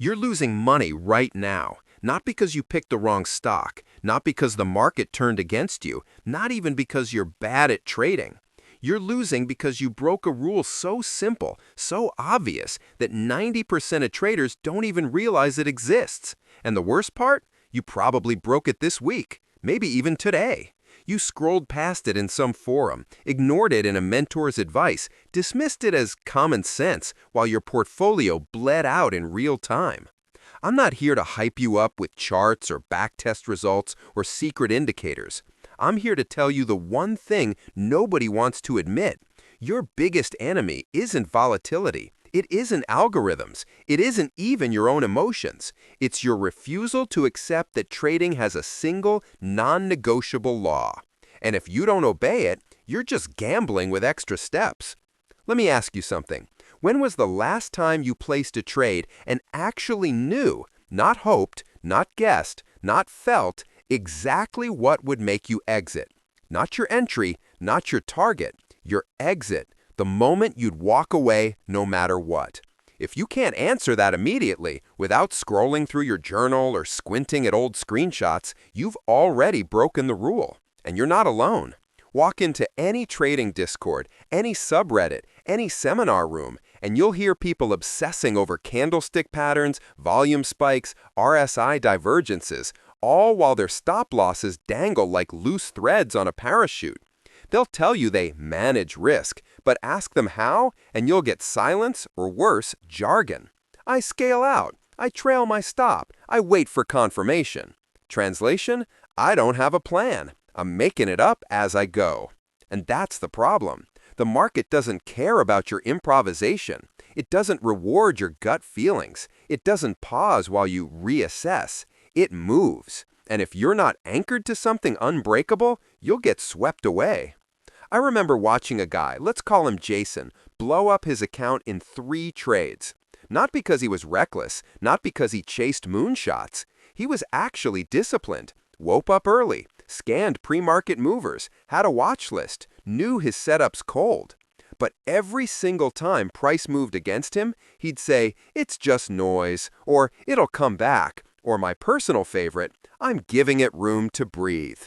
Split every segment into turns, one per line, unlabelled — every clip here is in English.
You're losing money right now, not because you picked the wrong stock, not because the market turned against you, not even because you're bad at trading. You're losing because you broke a rule so simple, so obvious, that 90% of traders don't even realize it exists. And the worst part? You probably broke it this week, maybe even today. You scrolled past it in some forum, ignored it in a mentor's advice, dismissed it as common sense while your portfolio bled out in real time. I'm not here to hype you up with charts or backtest results or secret indicators. I'm here to tell you the one thing nobody wants to admit. Your biggest enemy isn't volatility. It isn't algorithms. It isn't even your own emotions. It's your refusal to accept that trading has a single, non-negotiable law. And if you don't obey it, you're just gambling with extra steps. Let me ask you something. When was the last time you placed a trade and actually knew, not hoped, not guessed, not felt, exactly what would make you exit? Not your entry, not your target, your exit. The moment you'd walk away no matter what. If you can't answer that immediately, without scrolling through your journal or squinting at old screenshots, you've already broken the rule. And you're not alone. Walk into any trading Discord, any subreddit, any seminar room, and you'll hear people obsessing over candlestick patterns, volume spikes, RSI divergences, all while their stop losses dangle like loose threads on a parachute. They'll tell you they manage risk, but ask them how, and you'll get silence or worse, jargon. I scale out. I trail my stop. I wait for confirmation. Translation, I don't have a plan. I'm making it up as I go. And that's the problem. The market doesn't care about your improvisation. It doesn't reward your gut feelings. It doesn't pause while you reassess. It moves. And if you're not anchored to something unbreakable, you'll get swept away. I remember watching a guy, let's call him Jason, blow up his account in 3 trades. Not because he was reckless, not because he chased moonshots. He was actually disciplined, woke up early, scanned pre-market movers, had a watch list, knew his setups cold. But every single time price moved against him, he'd say, it's just noise, or it'll come back, or my personal favorite, I'm giving it room to breathe.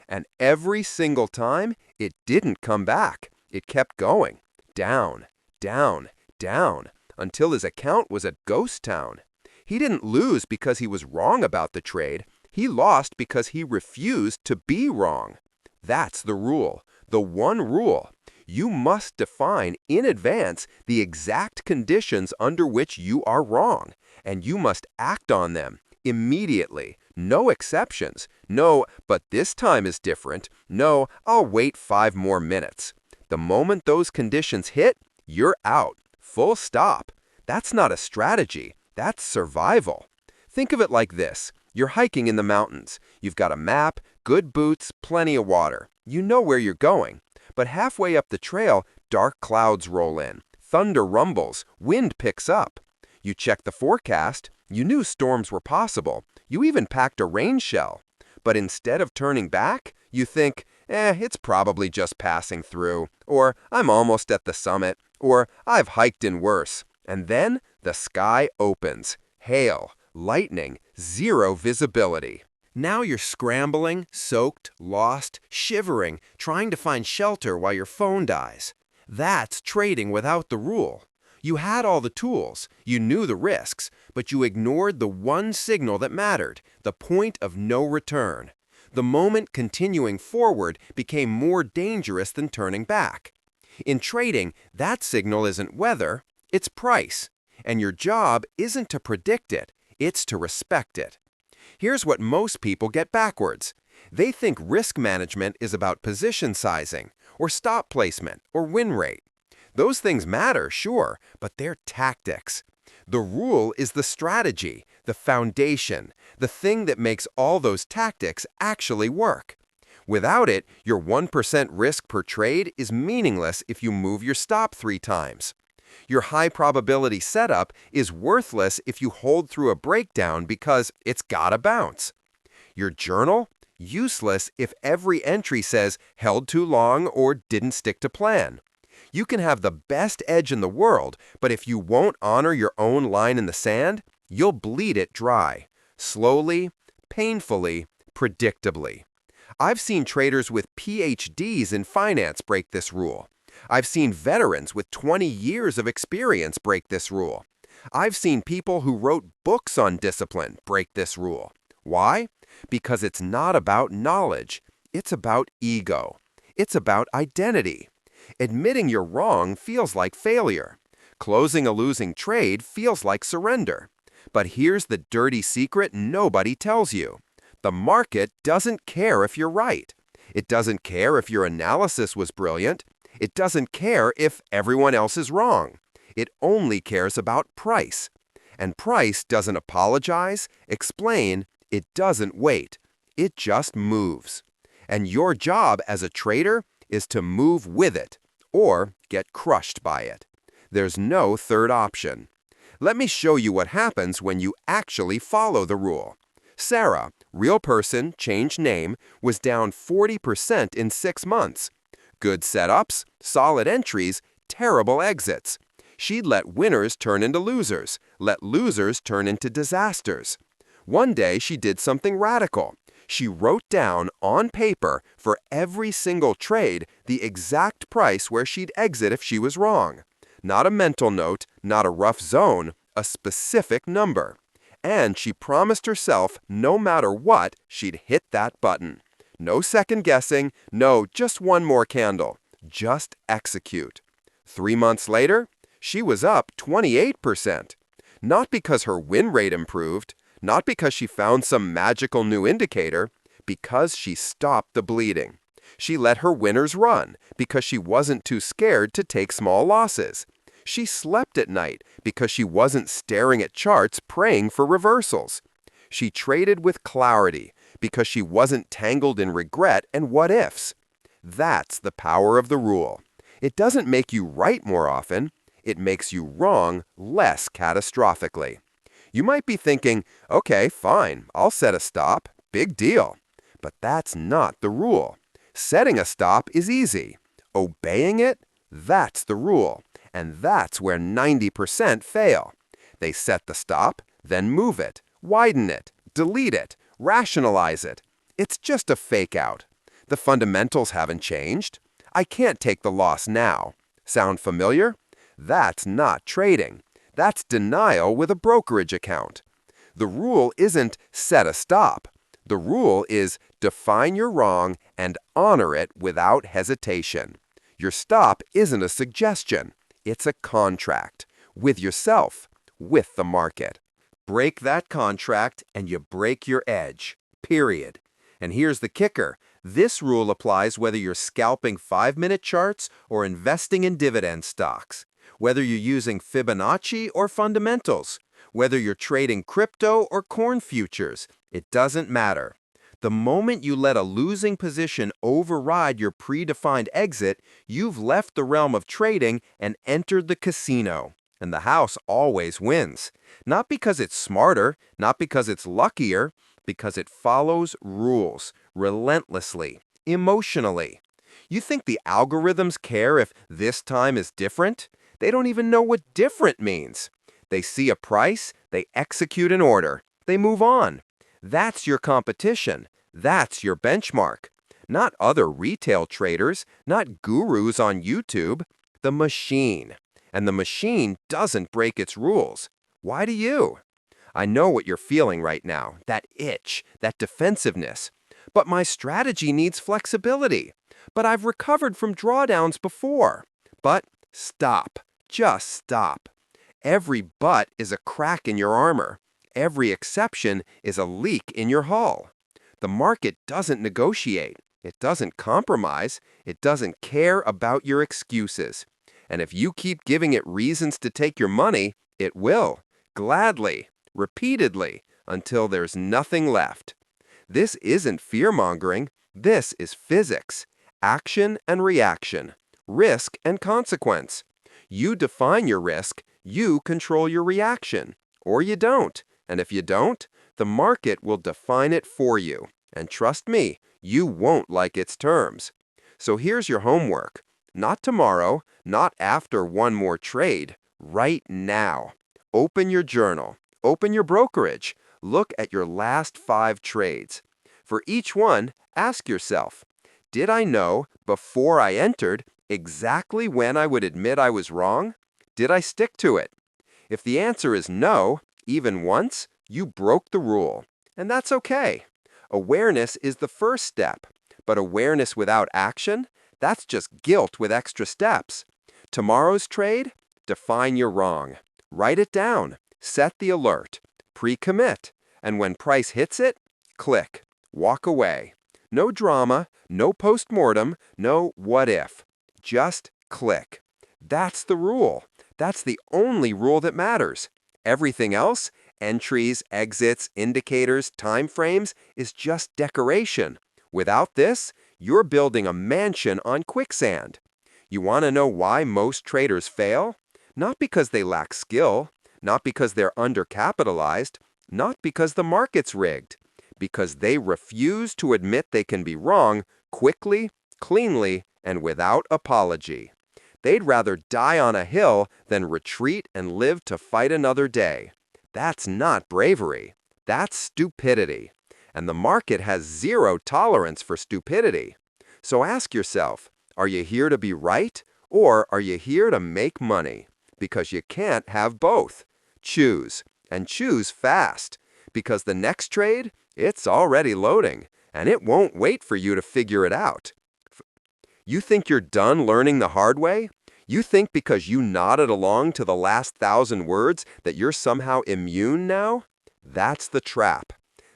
And every single time, it didn't come back. It kept going, down, down, down, until his account was a ghost town. He didn't lose because he was wrong about the trade. He lost because he refused to be wrong. That's the rule, the one rule. You must define in advance the exact conditions under which you are wrong, and you must act on them immediately. No exceptions. No, but this time is different. No, I'll wait 5 more minutes. The moment those conditions hit, you're out. Full stop. That's not a strategy. That's survival. Think of it like this. You're hiking in the mountains. You've got a map, good boots, plenty of water. You know where you're going. But halfway up the trail, dark clouds roll in. Thunder rumbles. Wind picks up. You check the forecast. You knew storms were possible. You even packed a rain shell. But instead of turning back, you think, it's probably just passing through, or I'm almost at the summit, or I've hiked in worse. And then the sky opens. Hail, lightning, zero visibility. Now you're scrambling, soaked, lost, shivering, trying to find shelter while your phone dies. That's trading without the rule. You had all the tools, you knew the risks, but you ignored the one signal that mattered, the point of no return. The moment continuing forward became more dangerous than turning back. In trading, that signal isn't weather, it's price. And your job isn't to predict it, it's to respect it. Here's what most people get backwards. They think risk management is about position sizing, or stop placement, or win rate. Those things matter, sure, but they're tactics. The rule is the strategy, the foundation, the thing that makes all those tactics actually work. Without it, your 1% risk per trade is meaningless if you move your stop 3 times. Your high probability setup is worthless if you hold through a breakdown because it's gotta bounce. Your journal? Useless if every entry says held too long or didn't stick to plan. You can have the best edge in the world, but if you won't honor your own line in the sand, You'll bleed it dry, slowly, painfully, predictably. I've seen traders with PhDs in finance break this rule. I've seen veterans with 20 years of experience break this rule. I've seen people who wrote books on discipline break this rule. Why? Because it's not about knowledge. It's about ego. It's about identity. Admitting you're wrong feels like failure. Closing a losing trade feels like surrender. But here's the dirty secret nobody tells you. The market doesn't care if you're right. It doesn't care if your analysis was brilliant. It doesn't care if everyone else is wrong. It only cares about price. And price doesn't apologize, explain, it doesn't wait. It just moves. And your job as a trader is to move with it or get crushed by it. There's no third option. Let me show you what happens when you actually follow the rule. Sarah, real person, changed name, was down 40% in 6 months. Good setups, solid entries, terrible exits. She'd let winners turn into losers, let losers turn into disasters. One day she did something radical. She wrote down on paper for every single trade the exact price where she'd exit if she was wrong. Not a mental note, not a rough zone, a specific number. And she promised herself no matter what, she'd hit that button. No second guessing, no just one more candle. Just execute. 3 months later, she was up 28%. Not because her win rate improved, not because she found some magical new indicator, because she stopped the bleeding. She let her winners run because she wasn't too scared to take small losses. She slept at night because she wasn't staring at charts praying for reversals. She traded with clarity because she wasn't tangled in regret and what-ifs. That's the power of the rule. It doesn't make you right more often. It makes you wrong less catastrophically. You might be thinking, okay, fine, I'll set a stop. Big deal. But that's not the rule. Setting a stop is easy. Obeying it, that's the rule. And that's where 90% fail. They set the stop, then move it, widen it, delete it, rationalize it. It's just a fake out. The fundamentals haven't changed. I can't take the loss now. Sound familiar? That's not trading. That's denial with a brokerage account. The rule isn't set a stop. The rule is define your wrong and honor it without hesitation. Your stop isn't a suggestion. It's a contract. With yourself, with the market. Break that contract and you break your edge. Period. And here's the kicker. This rule applies whether you're scalping 5-minute charts or investing in dividend stocks. Whether you're using Fibonacci or fundamentals. Whether you're trading crypto or corn futures. It doesn't matter. The moment you let a losing position override your predefined exit, you've left the realm of trading and entered the casino. And the house always wins. Not because it's smarter, not because it's luckier, because it follows rules, relentlessly, emotionally. You think the algorithms care if this time is different? They don't even know what different means. They see a price, they execute an order, they move on. That's your competition. That's your benchmark. Not other retail traders, not gurus on YouTube. The machine. And the machine doesn't break its rules. Why do you? I know what you're feeling right now, that itch, that defensiveness. But my strategy needs flexibility. But I've recovered from drawdowns before. But stop. Just stop. Every but is a crack in your armor. Every exception is a leak in your hull. The market doesn't negotiate. It doesn't compromise. It doesn't care about your excuses. And if you keep giving it reasons to take your money, it will, gladly, repeatedly, until there's nothing left. This isn't fear-mongering. This is physics, action and reaction, risk and consequence. You define your risk. You control your reaction. Or you don't. And if you don't, the market will define it for you. And trust me, you won't like its terms. So here's your homework. Not tomorrow, not after one more trade. Right now. Open your journal. Open your brokerage. Look at your last 5 trades. For each one, ask yourself, did I know before I entered exactly when I would admit I was wrong? Did I stick to it? If the answer is no, even once, you broke the rule. And that's okay. Awareness is the first step, but awareness without action, that's just guilt with extra steps. Tomorrow's trade? Define your wrong. Write it down. Set the alert. Pre-commit. And when price hits it, click. Walk away. No drama, no post-mortem, no what if. Just click. That's the rule. That's the only rule that matters. Everything else, entries, exits, indicators, time frames, is just decoration. Without this, you're building a mansion on quicksand. You want to know why most traders fail? Not because they lack skill, not because they're undercapitalized, not because the market's rigged, because they refuse to admit they can be wrong quickly, cleanly, and without apology. They'd rather die on a hill than retreat and live to fight another day. That's not bravery. That's stupidity. And the market has zero tolerance for stupidity. So ask yourself, are you here to be right, or are you here to make money? Because you can't have both. Choose, and choose fast. Because the next trade, it's already loading, and it won't wait for you to figure it out. You think you're done learning the hard way? You think because you nodded along to the last 1,000 words that you're somehow immune now? That's the trap.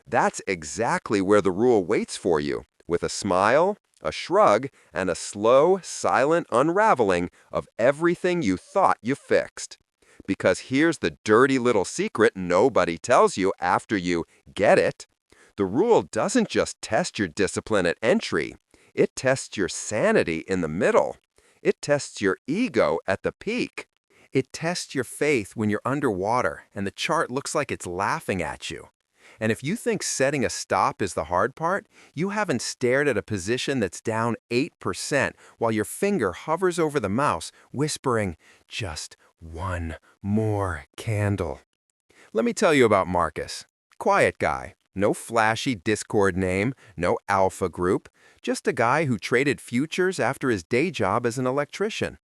That's exactly where the rule waits for you, with a smile, a shrug, and a slow, silent unraveling of everything you thought you fixed. Because here's the dirty little secret nobody tells you after you get it. The rule doesn't just test your discipline at entry. It tests your sanity in the middle. It tests your ego at the peak. It tests your faith when you're underwater and the chart looks like it's laughing at you. And if you think setting a stop is the hard part, you haven't stared at a position that's down 8% while your finger hovers over the mouse, whispering, just one more candle. Let me tell you about Marcus. Quiet guy. No flashy Discord name, no alpha group, just a guy who traded futures after his day job as an electrician.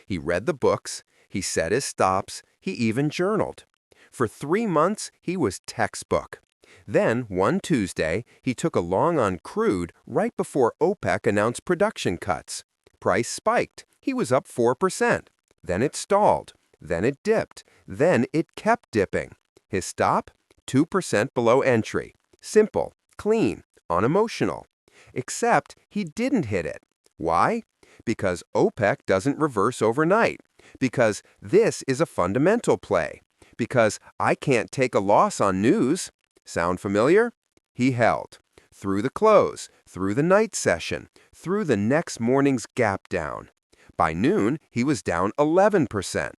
He read the books, he set his stops, he even journaled. For 3 months, he was textbook. Then, one Tuesday, he took a long on crude right before OPEC announced production cuts. Price spiked. He was up 4%. Then it stalled. Then it dipped. Then it kept dipping. His stop? 2% below entry. Simple, clean, unemotional. Except he didn't hit it. Why? Because OPEC doesn't reverse overnight. Because this is a fundamental play. Because I can't take a loss on news. Sound familiar? He held. Through the close, through the night session, through the next morning's gap down. By noon, he was down 11%.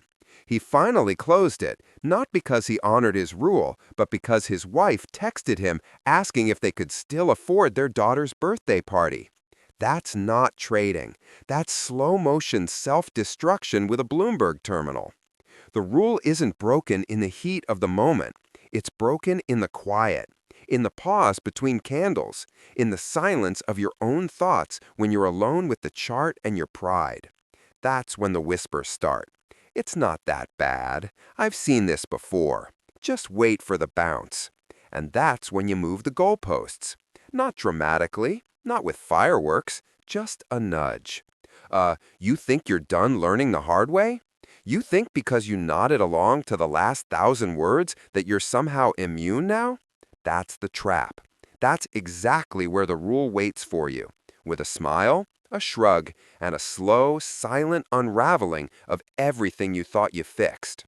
He finally closed it, not because he honored his rule, but because his wife texted him asking if they could still afford their daughter's birthday party. That's not trading. That's slow-motion self-destruction with a Bloomberg terminal. The rule isn't broken in the heat of the moment. It's broken in the quiet, in the pause between candles, in the silence of your own thoughts when you're alone with the chart and your pride. That's when the whispers start. It's not that bad. I've seen this before. Just wait for the bounce. And that's when you move the goalposts. Not dramatically, not with fireworks, just a nudge. You think you're done learning the hard way? You think because you nodded along to the last 1,000 words that you're somehow immune now? That's the trap. That's exactly where the rule waits for you, with a smile, a shrug, and a slow, silent unraveling of everything you thought you fixed.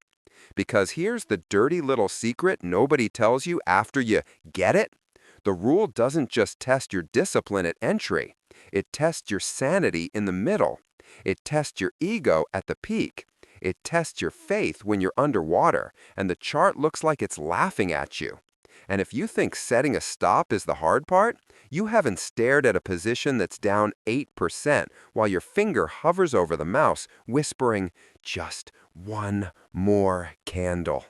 Because here's the dirty little secret nobody tells you after you get it. The rule doesn't just test your discipline at entry. It tests your sanity in the middle. It tests your ego at the peak. It tests your faith when you're underwater and the chart looks like it's laughing at you. And if you think setting a stop is the hard part, you haven't stared at a position that's down 8% while your finger hovers over the mouse, whispering, just one more candle.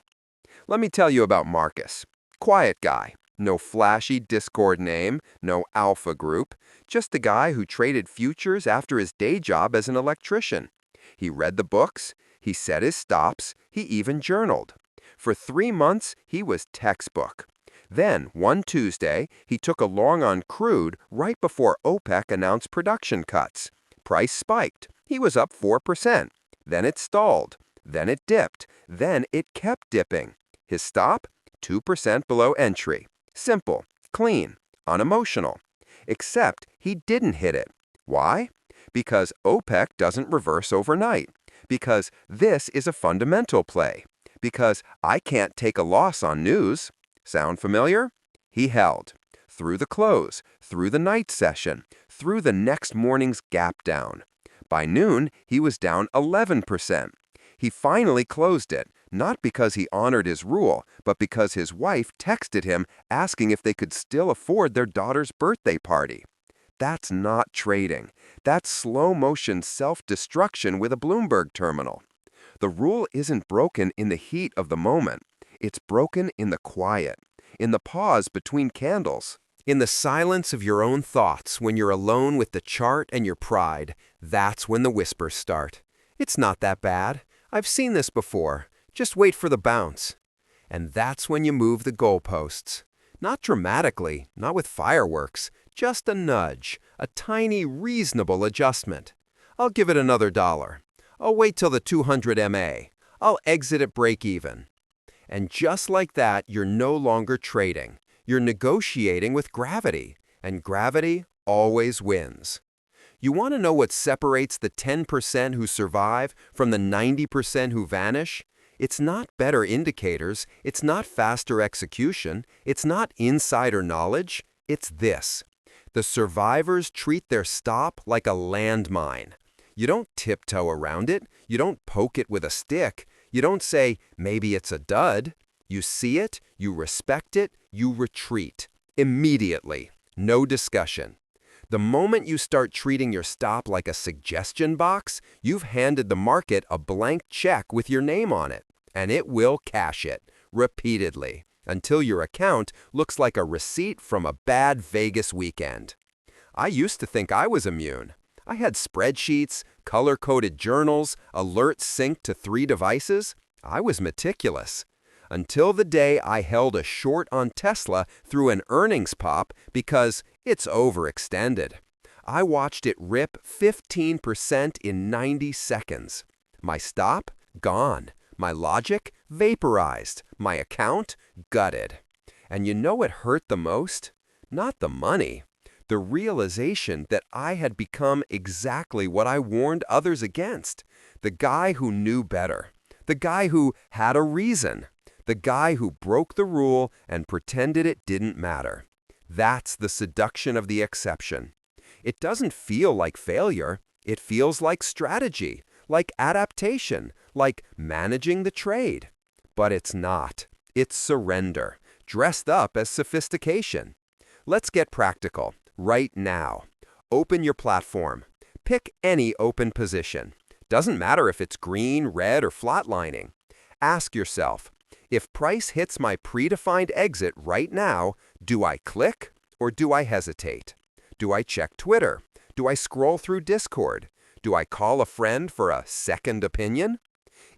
Let me tell you about Marcus. Quiet guy. No flashy Discord name, no alpha group, just a guy who traded futures after his day job as an electrician. He read the books, he set his stops, he even journaled. For 3 months, he was textbook. Then, one Tuesday, he took a long on crude right before OPEC announced production cuts. Price spiked. He was up 4%. Then it stalled. Then it dipped. Then it kept dipping. His stop? 2% below entry. Simple, clean, unemotional. Except he didn't hit it. Why? Because OPEC doesn't reverse overnight. Because this is a fundamental play. Because I can't take a loss on news. Sound familiar? He held. Through the close, through the night session, through the next morning's gap down. By noon, he was down 11%. He finally closed it, not because he honored his rule, but because his wife texted him asking if they could still afford their daughter's birthday party. That's not trading. That's slow-motion self-destruction with a Bloomberg terminal. The rule isn't broken in the heat of the moment. It's broken in the quiet, in the pause between candles. In the silence of your own thoughts, when you're alone with the chart and your pride, that's when the whispers start. It's not that bad. I've seen this before. Just wait for the bounce. And that's when you move the goalposts. Not dramatically, not with fireworks, just a nudge, a tiny, reasonable adjustment. I'll give it another $1. I'll wait till the 200 MA. I'll exit at break even. And just like that, you're no longer trading. You're negotiating with gravity, and gravity always wins. You want to know what separates the 10% who survive from the 90% who vanish? It's not better indicators, it's not faster execution, it's not insider knowledge, it's this. The survivors treat their stop like a landmine. You don't tiptoe around it, you don't poke it with a stick, you don't say, maybe it's a dud. You see it, you respect it, you retreat. Immediately. No discussion. The moment you start treating your stop like a suggestion box, you've handed the market a blank check with your name on it, and it will cash it, repeatedly, until your account looks like a receipt from a bad Vegas weekend. I used to think I was immune. I had spreadsheets, color-coded journals, alerts synced to 3 devices. I was meticulous. Until the day I held a short on Tesla through an earnings pop because it's overextended. I watched it rip 15% in 90 seconds. My stop? Gone. My logic? Vaporized. My account? Gutted. And you know what hurt the most? Not the money. The realization that I had become exactly what I warned others against. The guy who knew better. The guy who had a reason. The guy who broke the rule and pretended it didn't matter. That's the seduction of the exception. It doesn't feel like failure. It feels like strategy, like adaptation, like managing the trade. But it's not. It's surrender, dressed up as sophistication. Let's get practical, right now. Open your platform. Pick any open position. Doesn't matter if it's green, red, or flatlining. Ask yourself, if price hits my predefined exit right now, do I click or do I hesitate? Do I check Twitter? Do I scroll through Discord? Do I call a friend for a second opinion?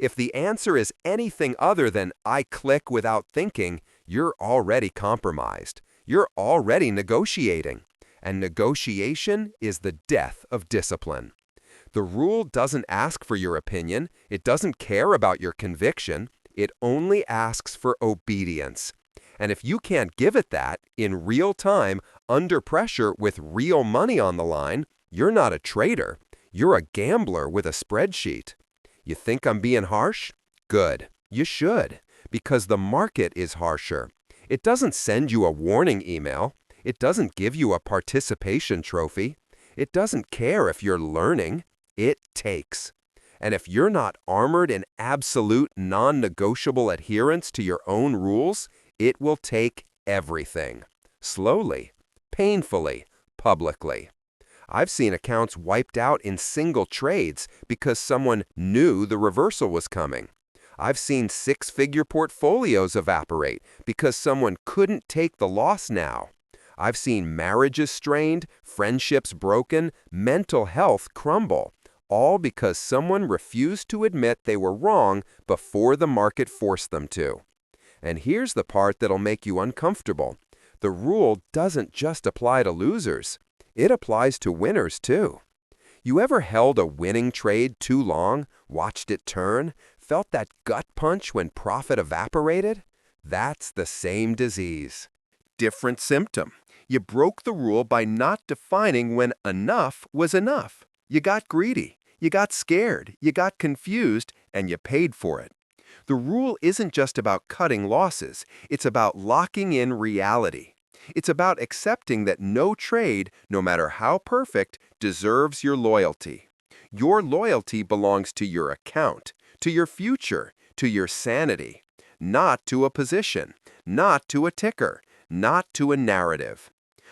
If the answer is anything other than I click without thinking, you're already compromised. You're already negotiating. And negotiation is the death of discipline. The rule doesn't ask for your opinion. It doesn't care about your conviction. It only asks for obedience. And if you can't give it that, in real time, under pressure with real money on the line, you're not a trader. You're a gambler with a spreadsheet. You think I'm being harsh? Good. You should, because the market is harsher. It doesn't send you a warning email. It doesn't give you a participation trophy. It doesn't care if you're learning. It takes. And if you're not armored in absolute non-negotiable adherence to your own rules, it will take everything. Slowly, painfully, publicly. I've seen accounts wiped out in single trades because someone knew the reversal was coming. I've seen six-figure portfolios evaporate because someone couldn't take the loss now. I've seen marriages strained, friendships broken, mental health crumble, all because someone refused to admit they were wrong before the market forced them to. And here's the part that'll make you uncomfortable. The rule doesn't just apply to losers. It applies to winners too. You ever held a winning trade too long, watched it turn, felt that gut punch when profit evaporated? That's the same disease. Different symptom. You broke the rule by not defining when enough was enough. You got greedy, you got scared, you got confused, and you paid for it. The rule isn't just about cutting losses, it's about locking in reality. It's about accepting that no trade, no matter how perfect, deserves your loyalty. Your loyalty belongs to your account, to your future, to your sanity, not to a position, not to a ticker, not to a narrative.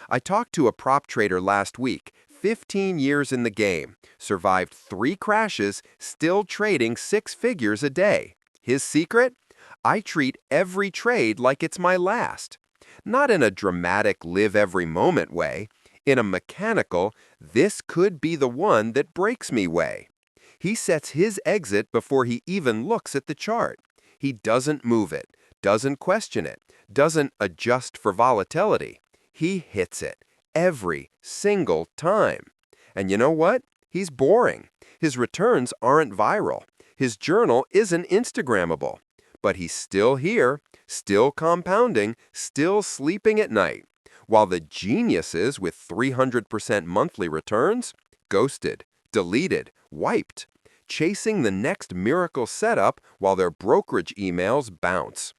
I talked to a prop trader last week, 15 years in the game, survived 3 crashes, still trading 6 figures a day. His secret? I treat every trade like it's my last. Not in a dramatic live every moment way, in a mechanical, this could be the one that breaks me way. He sets his exit before he even looks at the chart. He doesn't move it, doesn't question it, doesn't adjust for volatility. He hits it every single time. And you know what? He's boring. His returns aren't viral. His journal isn't Instagrammable. But he's still here, still compounding, still sleeping at night. While the geniuses with 300% monthly returns, ghosted, deleted, wiped, chasing the next miracle setup while their brokerage emails bounce.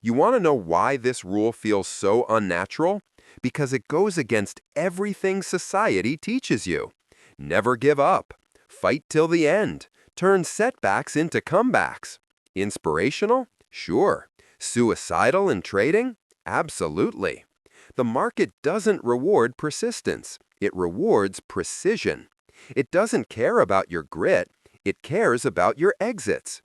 You want to know why this rule feels so unnatural? Because it goes against everything society teaches you. Never give up. Fight till the end. Turn setbacks into comebacks. Inspirational? Sure. Suicidal in trading? Absolutely. The market doesn't reward persistence. It rewards precision. It doesn't care about your grit. It cares about your exits.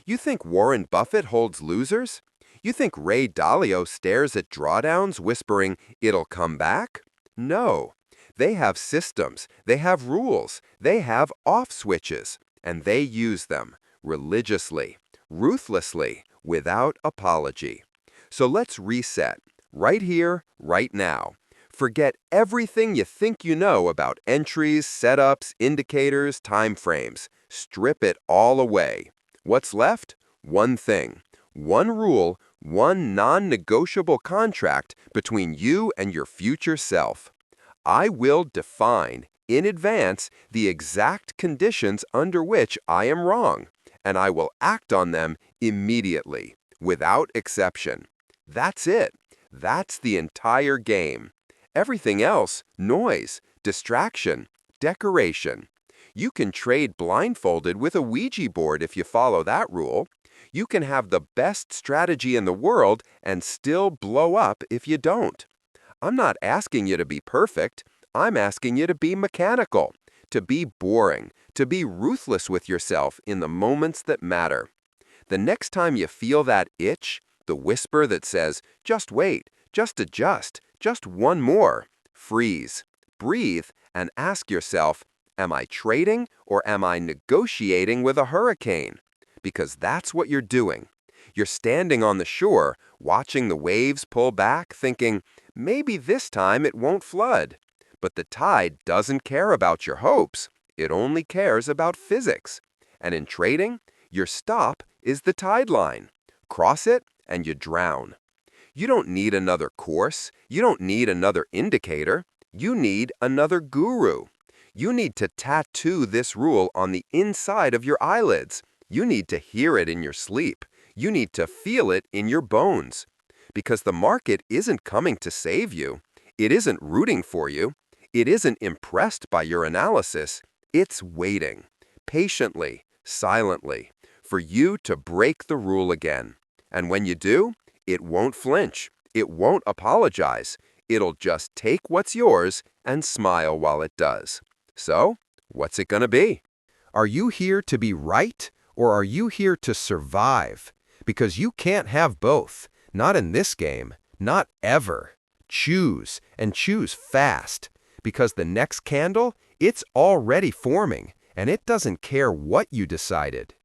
You think Warren Buffett holds losers? You think Ray Dalio stares at drawdowns whispering, "It'll come back"? No. They have systems. They have rules. They have off switches. And they use them religiously, ruthlessly, without apology. So let's reset, right here, right now. Forget everything you think you know about entries, setups, indicators, time frames. Strip it all away. What's left? One thing, one rule, one non-negotiable contract between you and your future self. I will define, in advance, the exact conditions under which I am wrong, and I will act on them immediately, without exception. That's it. That's the entire game. Everything else, noise, distraction, decoration. You can trade blindfolded with a Ouija board if you follow that rule. You can have the best strategy in the world and still blow up if you don't. I'm not asking you to be perfect. I'm asking you to be mechanical, to be boring, to be ruthless with yourself in the moments that matter. The next time you feel that itch, the whisper that says, "Just wait, just adjust, just one more," freeze, breathe, and ask yourself, am I trading or am I negotiating with a hurricane? Because that's what you're doing. You're standing on the shore, watching the waves pull back, thinking, maybe this time it won't flood. But the tide doesn't care about your hopes. It only cares about physics. And in trading, your stop is the tide line. Cross it and you drown. You don't need another course. You don't need another indicator. You need another guru. You need to tattoo this rule on the inside of your eyelids. You need to hear it in your sleep. You need to feel it in your bones. Because the market isn't coming to save you. It isn't rooting for you. It isn't impressed by your analysis. It's waiting, patiently, silently, for you to break the rule again. And when you do, it won't flinch. It won't apologize. It'll just take what's yours and smile while it does. So, what's it gonna be? Are you here to be right Or are you here to survive? Because you can't have both. Not in this game. Not ever. Choose, and choose fast. Because the next candle, it's already forming, and it doesn't care what you decided.